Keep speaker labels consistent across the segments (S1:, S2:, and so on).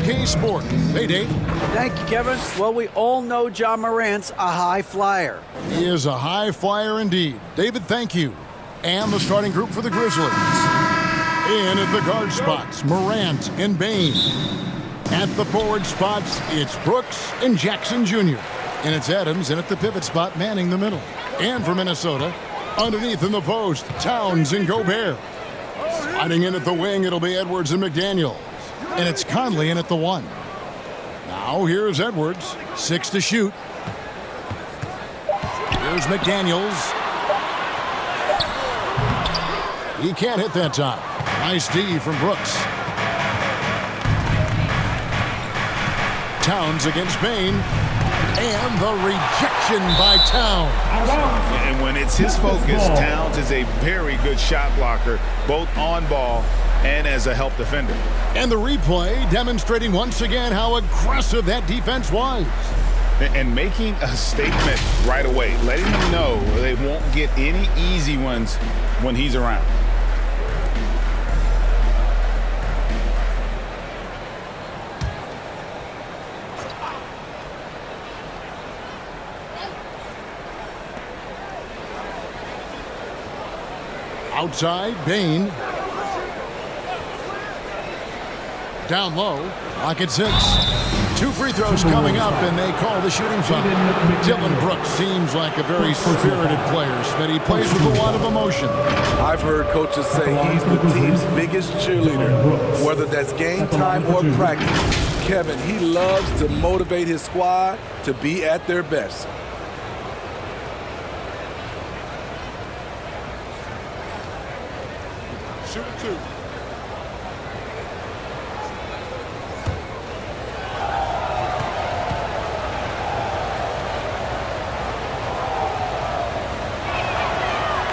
S1: 2K Sports. Hey, Dave.
S2: Thank you, Kevin. Well, we all know Ja Morant's a high flyer.
S1: He is a high flyer indeed. David, thank you. And the starting group for the Grizzlies. In at the guard spots, Morant and Bane. At the forward spots, it's Brooks and Jackson Jr. And it's Adams in at the pivot spot, manning the middle. And for Minnesota, underneath in the post, Towns and Gobert. Sliding in at the wing, it'll be Edwards and McDaniels. And it's Conley in at the 1. Now here's Edwards, 6 to shoot. Here's McDaniels. He can't hit that time. Nice D from Brooks. Towns against Bane. And the rejection by Towns.
S3: And when it's his focus, Towns is a very good shot blocker, both on ball and as a help defender.
S1: And the replay demonstrating once again how aggressive that defense was.
S3: And making a statement right away, letting them know they won't get any easy ones when he's around.
S1: Outside, Bane. Down low, Rockets 6. 2 free throws coming up, and they call the shooting foul. Dillon Brooks seems like a very spirited player, but he plays with a lot of emotion.
S4: I've heard coaches say he's the team's biggest cheerleader, whether that's game time or practice. Kevin, he loves to motivate his squad to be at their best.
S1: Shoot 2.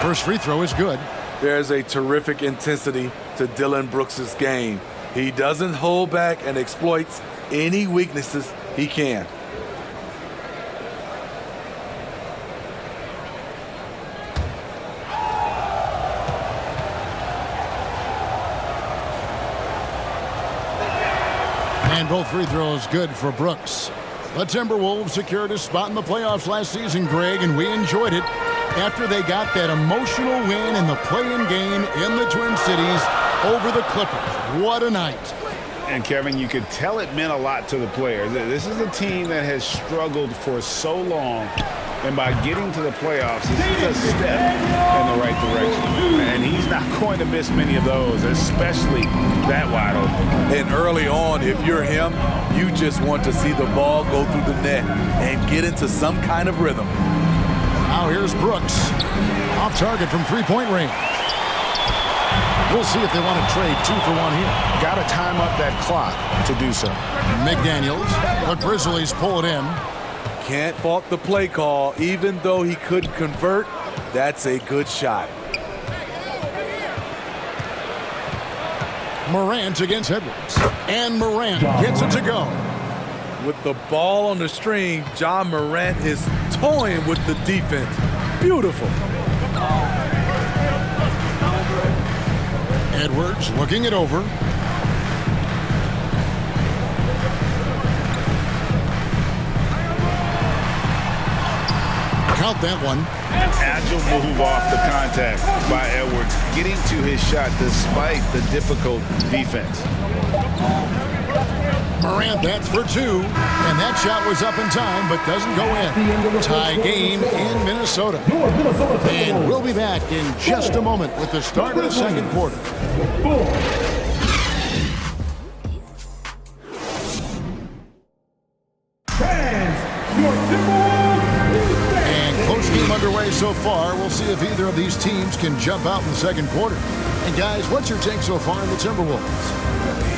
S1: First free throw is good.
S4: There's a terrific intensity to Dillon Brooks' game. He doesn't hold back and exploits any weaknesses he can.
S1: And both free throws good for Brooks. The Timberwolves secured a spot in the playoffs last season, Greg, and we enjoyed it after they got that emotional win in the play-in game in the Twin Cities over the Clippers. What a night.
S3: And, Kevin, you could tell it meant a lot to the players. This is a team that has struggled for so long, and by getting to the playoffs, this is a step in the right direction. And he's not going to miss many of those, especially that wide open.
S4: And early on, if you're him, you just want to see the ball go through the net and get into some kind of rhythm.
S1: Now here's Brooks. Off target from three-point range. We'll see if they want to trade 2 for 1 here.
S3: Got to time up that clock to do so.
S1: McDaniels. The Grizzlies pull it in.
S4: Can't fault the play call. Even though he couldn't convert, that's a good shot.
S1: Morant against Edwards. And Morant gets it to go.
S4: With the ball on the string, Ja Morant is toying with the defense. Beautiful.
S1: Edwards looking it over. Count that one.
S3: An agile move off the contact by Edwards, getting to his shot despite the difficult defense.
S1: Morant, that's for 2. And that shot was up in time, but doesn't go in. Tie game in Minnesota. And we'll be back in just a moment with the start of the second quarter. And close game underway so far. We'll see if either of these teams can jump out in the second quarter. And guys, what's your take so far on the Timberwolves?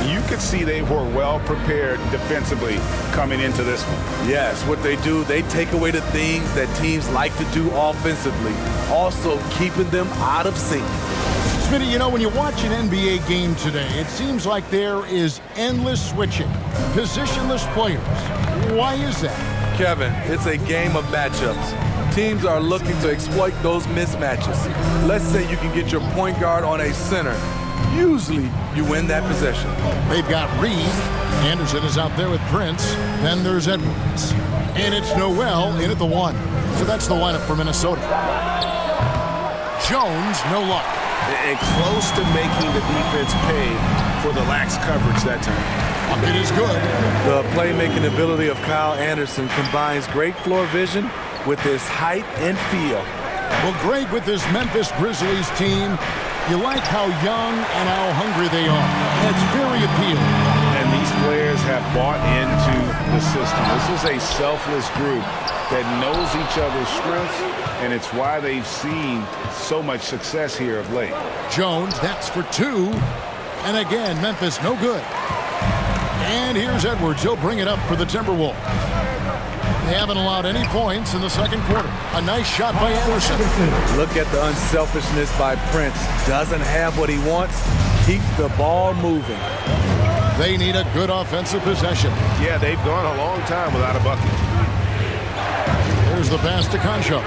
S3: You could see they were well prepared defensively coming into this one.
S4: Yes, what they do, they take away the things that teams like to do offensively, also keeping them out of sync.
S1: Smitty, you know, when you watch an NBA game today, it seems like there is endless switching, positionless players. Why is that?
S4: Kevin, it's a game of matchups. Teams are looking to exploit those mismatches. Let's say you can get your point guard on a center. Usually, you win that possession.
S1: They've got Reed. Anderson is out there with Prince. Then there's Edwards. And it's Noel in at the 1. So that's the lineup for Minnesota. Jones, no luck.
S3: And close to making the defense pay for the lax coverage that time.
S1: It is good.
S4: The playmaking ability of Kyle Anderson combines great floor vision with his height and feel.
S1: Well, Greg, with this Memphis Grizzlies team, you like how young and how hungry they are. That's very appealing.
S3: And these players have bought into the system. This is a selfless group that knows each other's strengths, and it's why they've seen so much success here of late.
S1: Jones, that's for 2. And again, Memphis, no good. And here's Edwards. He'll bring it up for the Timberwolves. They haven't allowed any points in the second quarter. A nice shot by Anderson.
S4: Look at the unselfishness by Prince. Doesn't have what he wants. Keeps the ball moving.
S1: They need a good offensive possession.
S3: Yeah, they've gone a long time without a bucket.
S1: There's the pass to Conchar.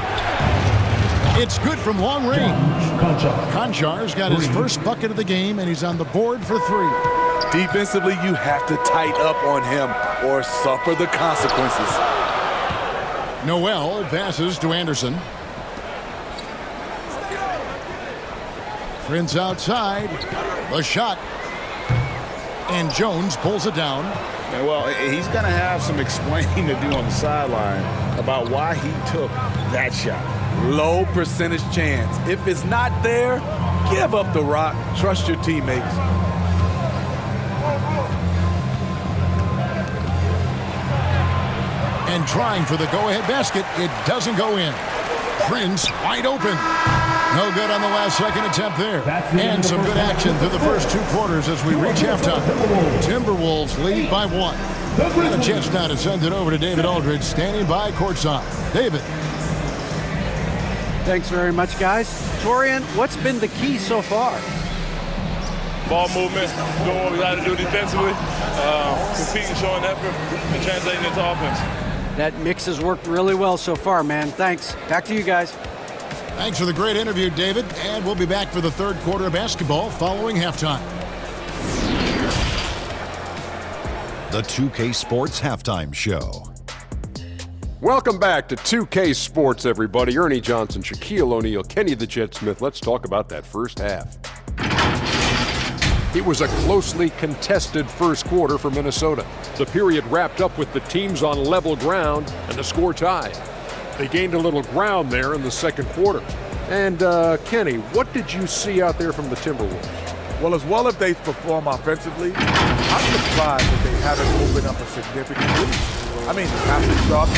S1: It's good from long range. Conchar's got his first bucket of the game, and he's on the board for 3.
S4: Defensively, you have to tighten up on him or suffer the consequences.
S1: Noel passes to Anderson. Prince outside. A shot. And Jones pulls it down.
S3: And well, he's going to have some explaining to do on the sideline about why he took that shot.
S4: Low percentage chance. If it's not there, give up the rock. Trust your teammates.
S1: And trying for the go-ahead basket. It doesn't go in. Prince wide open. No good on the last second attempt there. And some good action through the first 2 quarters as we reach halftime. Timberwolves lead by 1. And a chance now to send it over to David Aldridge, standing by courtside. David.
S2: Thanks very much, guys. Torian, what's been the key so far?
S5: Ball movement, doing what we got to do defensively, competing, showing effort, and translating into offense.
S2: That mix has worked really well so far, man. Thanks. Back to you guys.
S1: Thanks for the great interview, David. And we'll be back for the third quarter of basketball following halftime.
S6: The 2K Sports Halftime Show.
S7: Welcome back to 2K Sports, everybody. Ernie Johnson, Shaquille O'Neal, Kenny the Jet Smith. Let's talk about that first half. It was a closely contested first quarter for Minnesota. The period wrapped up with the teams on level ground and the score tied. They gained a little ground there in the second quarter. And, Kenny, what did you see out there from the Timberwolves?
S8: Well as they perform offensively, I'm surprised that they haven't opened up a significant lead. I mean, passing sharp,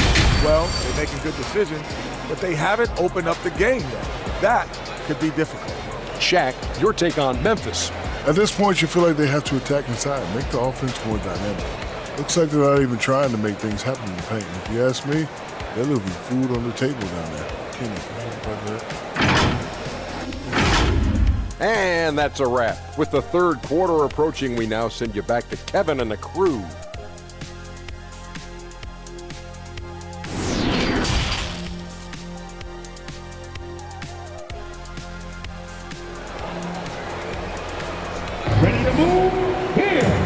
S8: well, they're making good decisions, but they haven't opened up the game yet. That could be difficult.
S7: Shaq, your take on Memphis.
S9: At this point, you feel like they have to attack inside, make the offense more dynamic. Looks like they're not even trying to make things happen in the paint. If you ask me, they're leaving food on the table down there. Kenny,
S7: And that's a wrap. With the third quarter approaching, we now send you back to Kevin and the crew.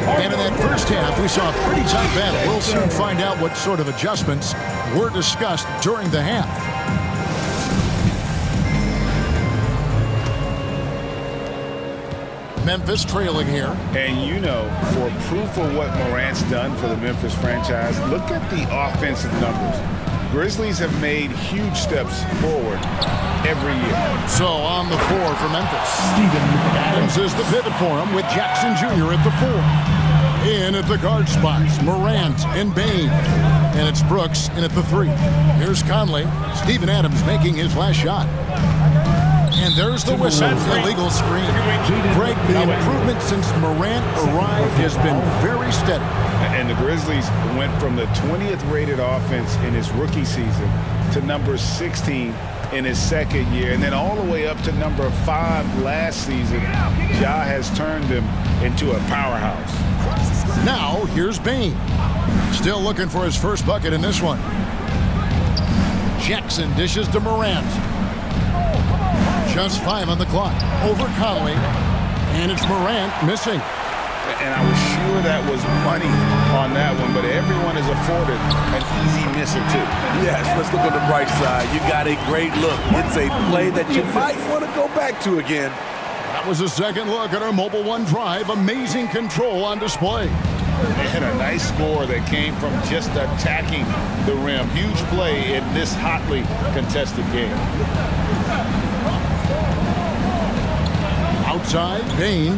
S1: And in that first half, we saw a pretty tight battle. We'll soon find out what sort of adjustments were discussed during the half. Memphis trailing here.
S3: And you know, for proof of what Morant's done for the Memphis franchise, look at the offensive numbers. Grizzlies have made huge steps forward every year.
S1: So on the floor for Memphis, Adams is the pivot for him with Jackson Jr. at the 4. In at the guard spots, Morant and Bain. And it's Brooks in at the 3. Here's Conley. Steven Adams making his last shot. And there's the whistle. Illegal screen. Greg, the improvement since Morant arrived has been very steady.
S3: And the Grizzlies went from the 20th rated offense in his rookie season to number 16 in his second year, and then all the way up to number 5 last season. Ja has turned them into a powerhouse.
S1: Now, here's Bain. Still looking for his first bucket in this one. Jackson dishes to Morant. Just 5 on the clock. Over Conley. And it's Morant missing.
S3: and I was sure that was money on that one, but everyone is afforded an easy miss or two.
S4: Yes, let's look on the bright side. You got a great look. It's a play that you might want to go back to again.
S1: That was a second look at our Mobile One drive. Amazing control on display.
S3: And a nice score that came from just attacking the rim. Huge play in this hotly contested game.
S1: Outside, Bain.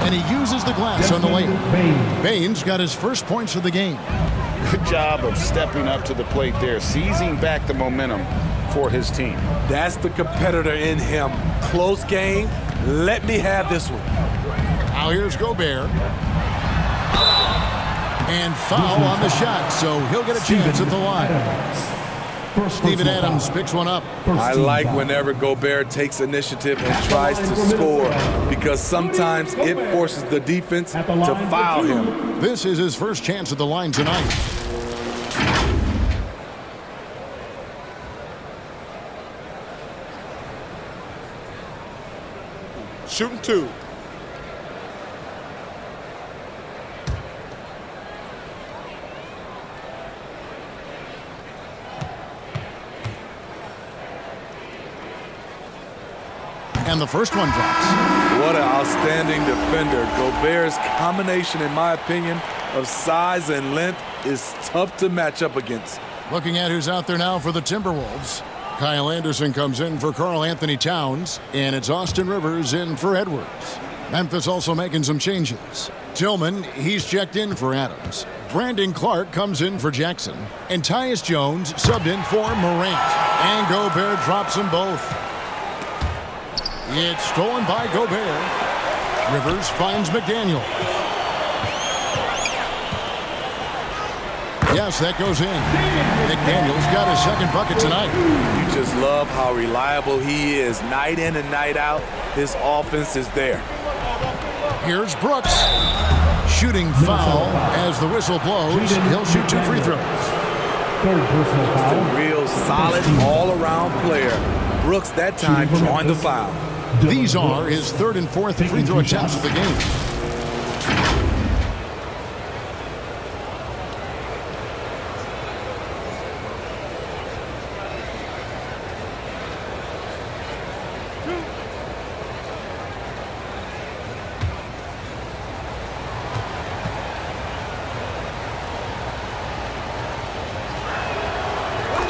S1: And he uses the glass on the layup. Bain's got his first points of the game.
S3: Good job of stepping up to the plate there, seizing back the momentum for his team.
S4: That's the competitor in him. Close game. Let me have this one.
S1: Now here's Gobert. And foul on the shot, so he'll get a chance at the line. Steven Adams picks one up.
S4: I like whenever Gobert takes initiative and tries to score because sometimes it forces the defense to foul him.
S1: This is his first chance at the line tonight.
S8: Shooting two.
S1: And the first one drops.
S4: What an outstanding defender. Gobert's combination, in my opinion, of size and length is tough to match up against.
S1: Looking at who's out there now for the Timberwolves. Kyle Anderson comes in for Karl Anthony Towns, and it's Austin Rivers in for Edwards. Memphis also making some changes. Tillman, he's checked in for Adams. Brandon Clark comes in for Jackson. And Tyus Jones subbed in for Morant. And Gobert drops them both. It's stolen by Gobert. Rivers finds McDaniel. Yes, that goes in. McDaniel's got his second bucket tonight.
S4: You just love how reliable he is. Night in and night out, his offense is there.
S1: Here's Brooks. Shooting foul as the whistle blows. He'll shoot 2 free throws.
S4: Just a real solid all-around player. Brooks that time drawing the foul.
S1: These are his third and fourth free throw attempts of the game.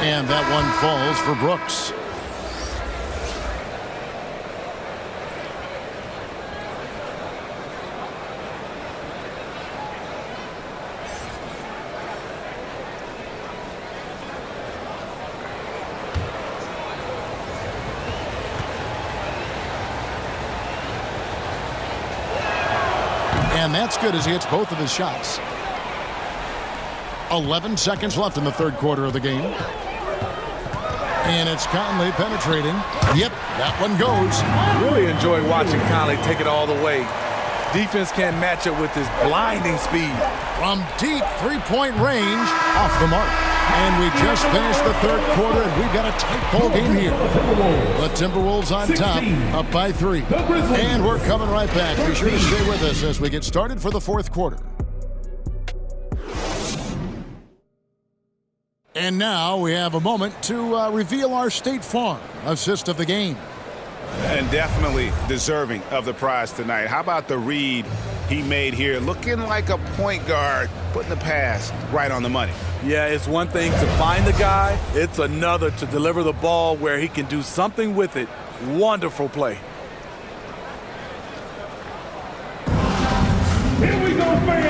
S1: And that one falls for Brooks. And that's good as he hits both of his shots. 11 seconds left in the third quarter of the game. And it's Conley penetrating. Yep, that one goes.
S4: Really enjoy watching Conley take it all the way. Defense can't match it with his blinding speed.
S1: From deep three-point range, off the mark. And we just finished the third quarter, and we've got a tight ball game here. The Timberwolves on top, up by 3. And we're coming right back. Be sure to stay with us as we get started for the fourth quarter. And now we have a moment to reveal our State Farm assist of the game.
S3: And definitely deserving of the prize tonight. How about the read he made here? Looking like a point guard, putting the pass right on the money.
S4: Yeah, it's one thing to find the guy. It's another to deliver the ball where he can do something with it. Wonderful play.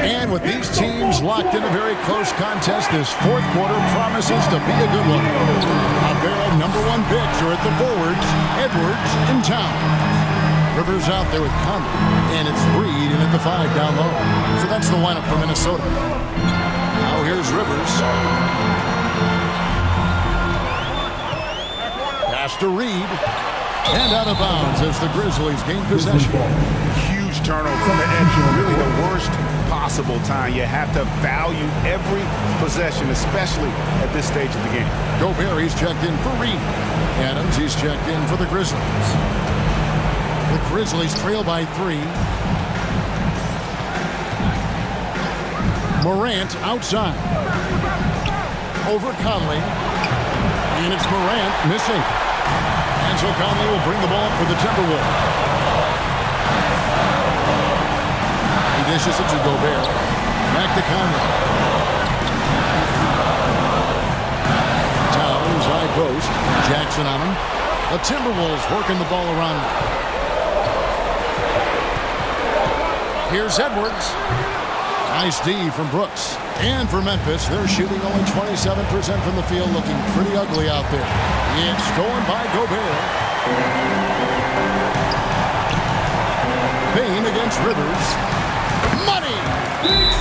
S1: And with these teams locked in a very close contest, this fourth quarter promises to be a good one. A barrel #1 picks are at the forwards, Edwards in town. Rivers out there with Conley, and it's Reed in at the 5 down low. So that's the lineup for Minnesota. Now here's Rivers. Pass to Reed. And out of bounds as the Grizzlies gain possession.
S3: Huge turnover at really the worst possible time. You have to value every possession, especially at this stage of the game.
S1: Gobert, he's checked in for Reed. Adams, he's checked in for the Grizzlies. Grizzlies trail by 3. Morant outside. Over Conley. And it's Morant missing. And so Conley will bring the ball up for the Timberwolves. He dishes it to Gobert. Back to Conley. Towns high post. Jackson on him. The Timberwolves working the ball around them. Here's Edwards. Nice D from Brooks. And for Memphis, they're shooting only 27% from the field, looking pretty ugly out there. It's stolen by Gobert. Payne against Rivers. Money!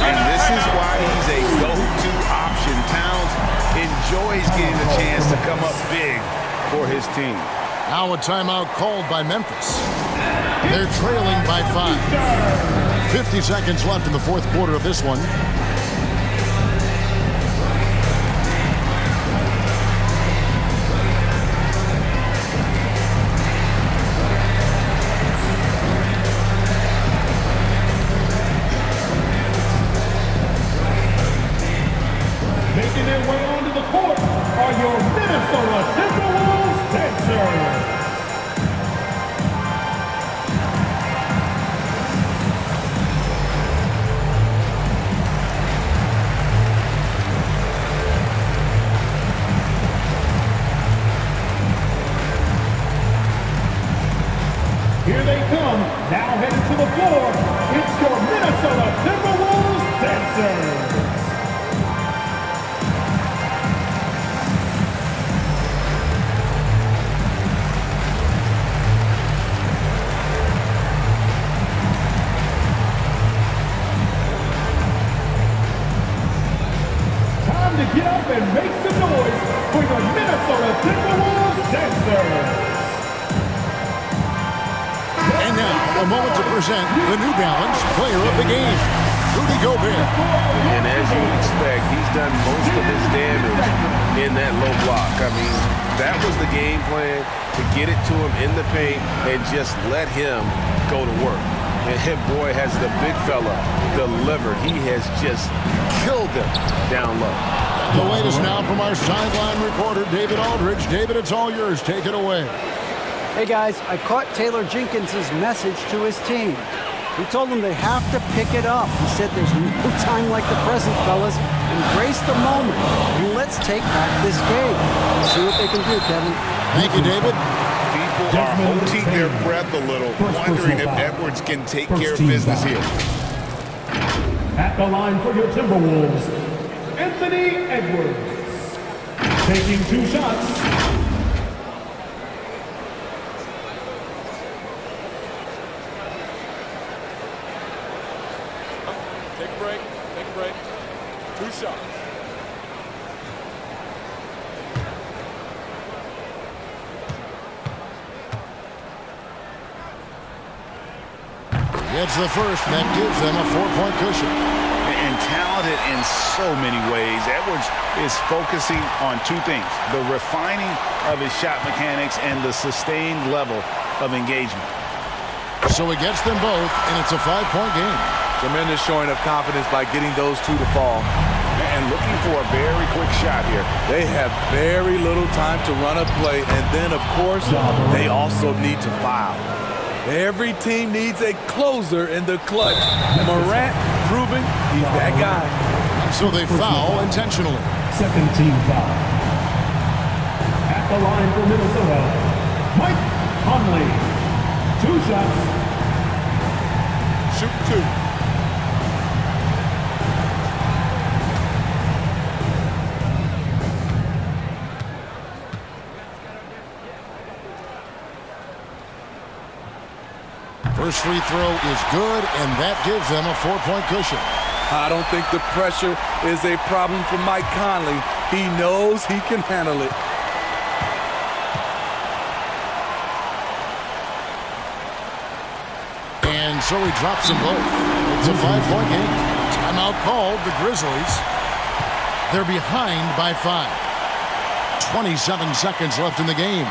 S3: And this is why he's a go-to option. Towns enjoys getting the chance to come up big for his team.
S1: Now a timeout called by Memphis. They're trailing by 5. 50 seconds left in the fourth quarter of this one.
S10: Making their way onto the court are your Minnesota Timberwolves dancers. Here they come, now headed to the floor. It's your Minnesota Timberwolves dancers. Time to get up and make some noise for your Minnesota Timberwolves dancers.
S1: And now, a moment to present the New Balance Player of the Game, Rudy Gobert.
S11: And as you would expect, he's done most of his damage in that low block. I mean, that was the game plan, to get it to him in the paint and just let him go to work. And him, boy, has the big fella delivered. He has just killed them down low.
S1: The latest now from our sideline reporter, David Aldridge. David, it's all yours. Take it away.
S2: Hey guys, I caught Taylor Jenkins' message to his team. He told them they have to pick it up. He said there's no time like the present, fellas. Embrace the moment, and let's take back this game. See what they can do, Kevin.
S1: Thank you, David.
S3: People are holding their breath a little, wondering if Edwards can take care of business here.
S10: At the line for your Timberwolves, Anthony Edwards. Taking 2 shots.
S7: Take a break. Take a break. 2 shots.
S1: Gets the first, and that gives them a 4-point cushion.
S3: And talented in so many ways. Edwards is focusing on 2 things: the refining of his shot mechanics and the sustained level of engagement.
S1: So he gets them both, and it's a 5-point game.
S8: Tremendous showing of confidence by getting those 2 to fall.
S3: And looking for a very quick shot here.
S4: They have very little time to run a play, and then, of course, they also need to foul. Every team needs a closer in the clutch. Morant proving he's that guy.
S1: So they foul intentionally.
S10: Second team foul. At the line for Minnesota, Mike Conley. 2 shots.
S7: Shoot 2.
S1: First free throw is good, and that gives them a 4-point cushion.
S4: I don't think the pressure is a problem for Mike Conley. He knows he can handle it.
S1: And so he drops them both. It's a 5-point game. Timeout called, the Grizzlies. They're behind by 5. 27 seconds left in the game.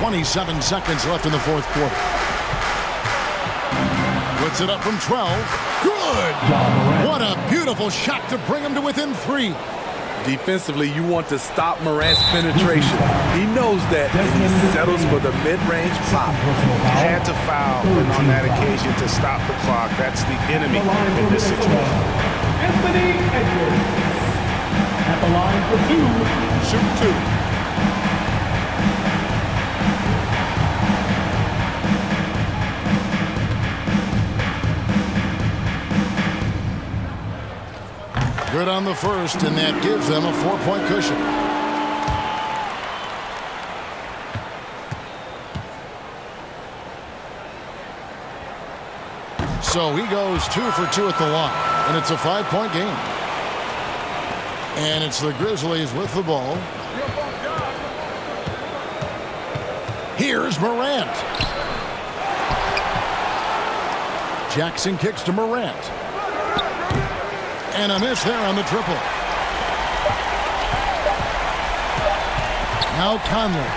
S1: 27 seconds left in the fourth quarter. Puts it up from 12. Good! What a beautiful shot to bring him to within 3.
S4: Defensively, you want to stop Morant's penetration. He knows that, and he settles for the mid-range pop.
S3: Had to foul on that occasion to stop the clock. That's the enemy in this situation.
S10: Anthony Edwards at the line for 2.
S7: Shoot 2.
S1: Good on the first, and that gives them a 4-point cushion. So he goes 2 for 2 at the line, and it's a 5-point game. And it's the Grizzlies with the ball. Here's Morant. Jackson kicks to Morant. And a miss there on the triple. Now Conley.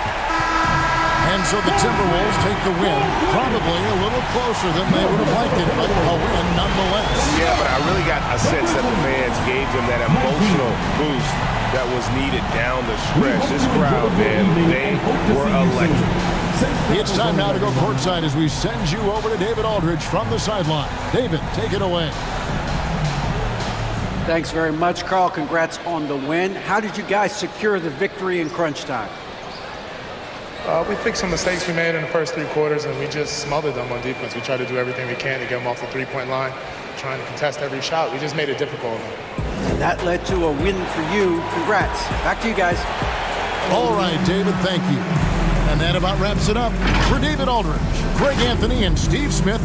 S1: And so the Timberwolves take the win. Probably a little closer than they would have liked it, but a win nonetheless.
S3: Yeah, but I really got a sense that the fans gave them that emotional boost that was needed down the stretch. This crowd, man, they were electric.
S1: It's time now to go courtside as we send you over to David Aldridge from the sideline. David, take it away.
S2: Thanks very much, Carl. Congrats on the win. How did you guys secure the victory in crunch time?
S12: We fixed some mistakes we made in the first 3 quarters, and we just smothered them on defense. We tried to do everything we can to get them off the 3-point line, trying to contest every shot. We just made it difficult.
S2: And that led to a win for you. Congrats. Back to you guys.
S1: All right, David, thank you. And that about wraps it up. For David Aldridge, Greg Anthony, and Steve Smith,